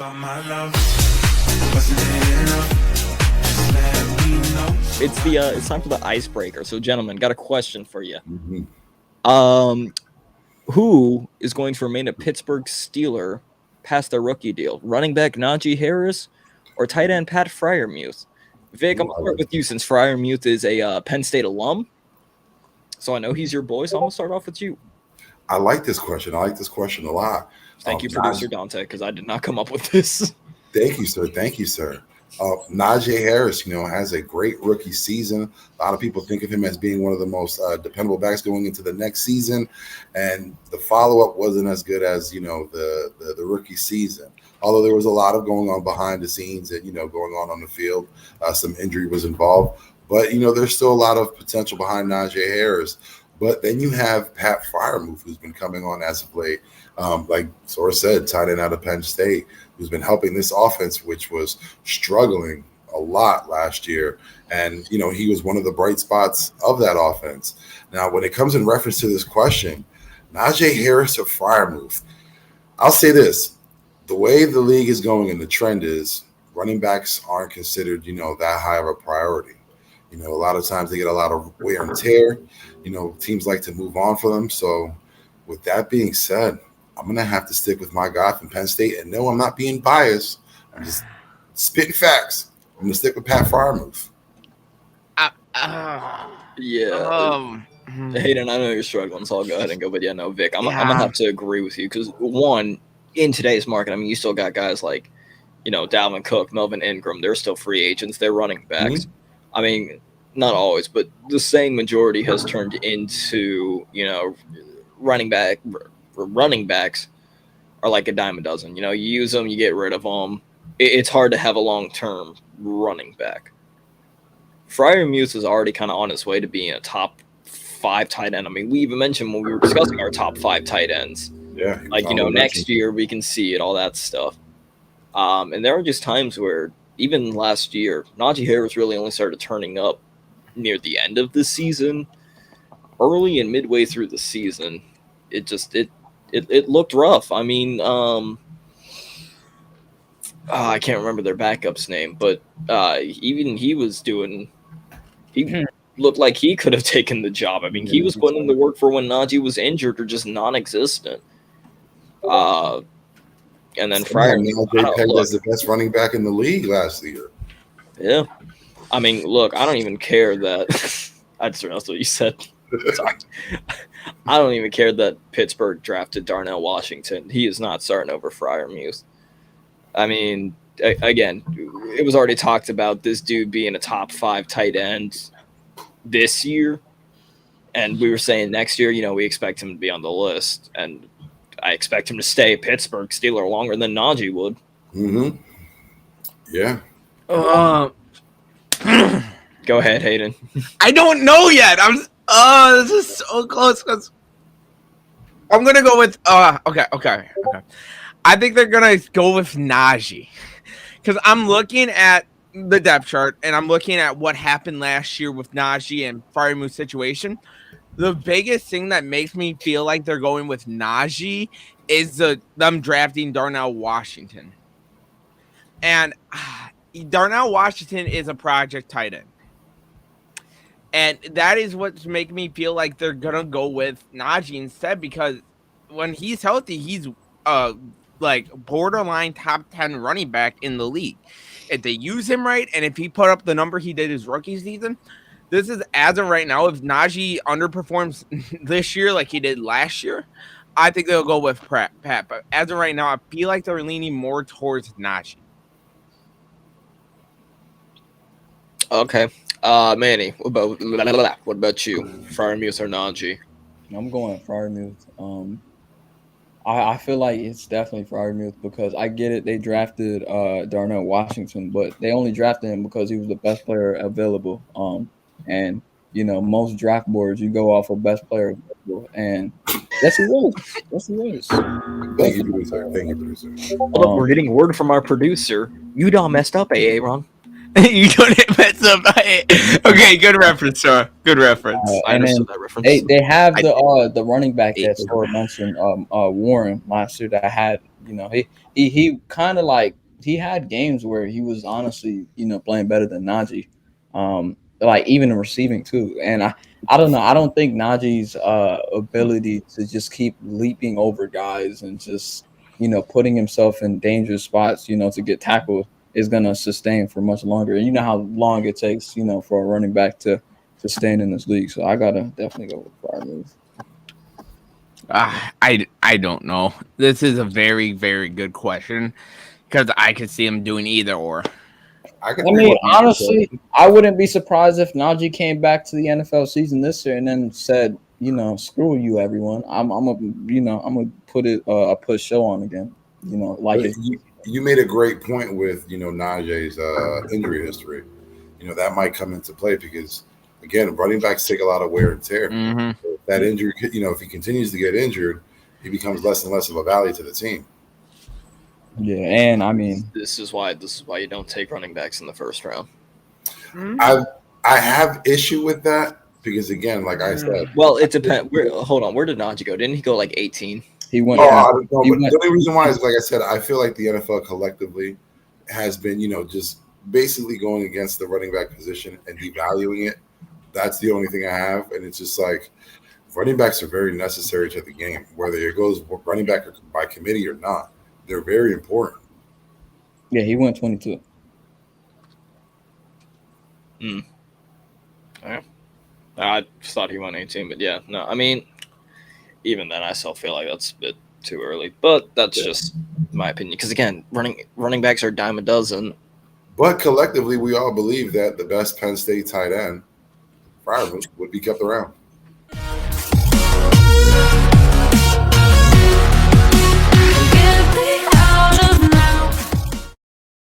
It's time for the icebreaker. So, gentlemen, got a question for you. Mhm. Who is going to remain a Pittsburgh Steeler past their rookie deal? Running back Najee Harris or tight end Pat Freiermuth? Vic, I'm Ooh, gonna start with you since Freiermuth is a Penn State alum. So I know he's your boy. So I'm gonna start off with you. I like this question. I like this question a lot. Thank you, Najee, producer Dante, because I did not come up with this. thank you, sir. Thank you, sir. Najee Harris, has a great rookie season. A lot of people think of him as being one of the most dependable backs going into the next season, and the follow up wasn't as good as the rookie season. Although there was a lot of going on behind the scenes and going on the field, some injury was involved. But there's still a lot of potential behind Najee Harris. But then you have Pat Freiermuth, who's been coming on as of late, like Sora said, tight end out of Penn State, who's been helping this offense, which was struggling a lot last year. And, he was one of the bright spots of that offense. Now, when it comes in reference to this question, Najee Harris or Freiermuth, I'll say this. The way the league is going and the trend is running backs aren't considered, that high of a priority. A lot of times they get a lot of wear and tear. Teams like to move on for them. So with that being said, I'm going to have to stick with my guy from Penn State. And no, I'm not being biased. I'm just spitting facts. I'm going to stick with Pat Freiermuth. Yeah. Hayden, I know you're struggling, so I'll go ahead and go. But yeah, no, Vic, I'm going to have to agree with you because, one, in today's market, I mean, you still got guys like, Dalvin Cook, Melvin Ingram. They're still free agents. They're running backs. Mm-hmm. I mean, not always, but the same majority has turned into, running backs are like a dime a dozen. You use them, you get rid of them. It's hard to have a long-term running back. Freiermuth is already kind of on his way to being a top 5 tight end. I mean, we even mentioned when we were discussing our top 5 tight ends. Yeah. Like, next year we can see it, all that stuff. And there are just times where, even last year, Najee Harris really only started turning up near the end of the season. Early and midway through the season, it looked rough. I mean, I can't remember their backup's name, but even he was doing. He looked like he could have taken the job. I mean, he was putting in the work for when Najee was injured or just non-existent. And then Freiermuth was the best running back in the league last year. Yeah. I mean, look, I don't even care that I just realized what you said. Sorry. I don't even care that Pittsburgh drafted Darnell Washington. He is not starting over Freiermuth. I mean, again, it was already talked about this dude being a top 5 tight end this year. And we were saying next year, we expect him to be on the list. And I expect him to stay Pittsburgh Steeler longer than Najee would. Mm-hmm. Yeah. Go ahead, Hayden. I don't know yet. This is so close because I'm gonna go with. Okay. I think they're gonna go with Najee because I'm looking at the depth chart and I'm looking at what happened last year with Najee and Freiermuth's situation. The biggest thing that makes me feel like they're going with Najee is them drafting Darnell Washington, and Darnell Washington is a project tight end. And that is what's making me feel like they're going to go with Najee instead, because when he's healthy, he's like borderline top 10 running back in the league. If they use him right, and if he put up the number he did his rookie season, this is as of right now. If Najee underperforms this year like he did last year, I think they'll go with Pat. But as of right now, I feel like they're leaning more towards Najee. Okay. Manny, what about you? Freiermuth or Najee? I'm going Freiermuth. I feel like it's definitely Freiermuth because I get it. They drafted Darnell Washington, but they only drafted him because he was the best player available. And most draft boards you go off of best player available, and yes, he was. Thank you, producer. Hold up, we're getting word from our producer. You done messed up, Aaron. You don't mess up. Okay, good reference, sir. Good reference. I understood that reference. They have the running back that Sora mentioned, Warren last year, that had You know, he kind of like he had games where he was honestly, playing better than Najee. Like even in receiving too. And I don't know. I don't think Najee's ability to just keep leaping over guys and just putting himself in dangerous spots, to get tackled is gonna sustain for much longer. And you know how long it takes, for a running back to sustain in this league. So I gotta definitely go with Freiermuth. I don't know. This is a very, very good question because I could see him doing either or. I mean, honestly, I wouldn't be surprised if Najee came back to the NFL season this year and then said, screw you, everyone. I'm gonna put a put show on again. You made a great point with Najee's injury history. That might come into play because again, running backs take a lot of wear and tear. Mm-hmm. That injury, if he continues to get injured, he becomes less and less of a value to the team. Yeah, and I mean, this is why you don't take running backs in the first round. I have issue with that because again, like I said, well, it depends. Hold on, where did Najee go? Didn't he go like 18? He went. But the only reason why is, like I said, I feel like the NFL collectively has been, just basically going against the running back position and devaluing it. That's the only thing I have, and it's just like running backs are very necessary to the game, whether it goes running back by committee or not. They're very important. Yeah, he went 22. All right. I just thought he went 18, but yeah, no. I mean, even then, I still feel like that's a bit too early. But that's just my opinion. Because again, running backs are a dime a dozen. But collectively, we all believe that the best Penn State tight end, Freiermuth, would be kept around.